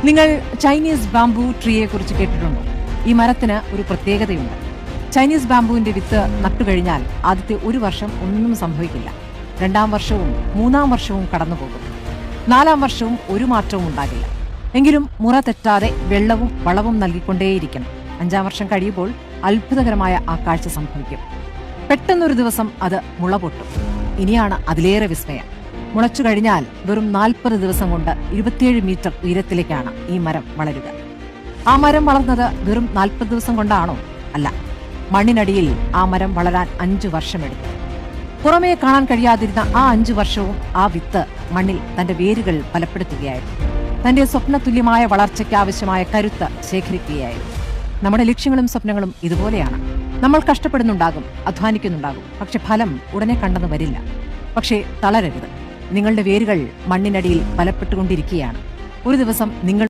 നിങ്ങൾ Chinese bamboo ട്രീയെ കുറിച്ച് കേട്ടിട്ടുണ്ടോ? ഈ മരത്തിന് ഒരു പ്രത്യേകതയുണ്ട്. ചൈനീസ് ബാംബുവിന്റെ വിത്ത് നട്ടുകഴിഞ്ഞാൽ ആദ്യത്തെ ഒരു വർഷം ഒന്നും സംഭവിക്കില്ല. 2-ാം വർഷവും 3-ാം വർഷവും കടന്നുപോകും. 4-ാം വർഷവും ഒരു മാറ്റവും ഉണ്ടാകില്ല. എങ്കിലും മുറ തെറ്റാതെ വെള്ളവും വളവും നൽകിക്കൊണ്ടേയിരിക്കണം. 5-ാം വർഷം കഴിയുമ്പോൾ അത്ഭുതകരമായ ആ കാഴ്ച സംഭവിക്കും. പെട്ടെന്നൊരു ദിവസം അത് മുള പൊട്ടും. ഇനിയാണ് അതിലേറെ വിസ്മയം. മുളച്ചു കഴിഞ്ഞാൽ വെറും 40 ദിവസം കൊണ്ട് 27 മീറ്റർ ഉയരത്തിലേക്കാണ് ഈ മരം വളരുക. ആ മരം വളർന്നത് വെറും 40 ദിവസം കൊണ്ടാണോ? അല്ല, മണ്ണിനടിയിൽ ആ മരം വളരാൻ 5 വർഷമെടുത്തു. പുറമേ കാണാൻ കഴിയാതിരുന്ന ആ 5 വർഷവും ആ വിത്ത് മണ്ണിൽ തന്റെ വേരുകൾ ബലപ്പെടുത്തുകയായിരുന്നു. തന്റെ സ്വപ്നതുല്യമായ വളർച്ചയ്ക്ക് ആവശ്യമായ കരുത്ത് ശേഖരിക്കുകയായിരുന്നു. നമ്മുടെ ലക്ഷ്യങ്ങളും സ്വപ്നങ്ങളും ഇതുപോലെയാണ്. നമ്മൾ കഷ്ടപ്പെടുന്നുണ്ടാകും, അധ്വാനിക്കുന്നുണ്ടാകും, പക്ഷെ ഫലം ഉടനെ കണ്ടെന്ന് വരില്ല. പക്ഷേ തളരരുത്. നിങ്ങളുടെ വേരുകൾ മണ്ണിനടിയിൽ ബലപ്പെട്ടുകൊണ്ടിരിക്കുകയാണ്. ഒരു ദിവസം നിങ്ങൾ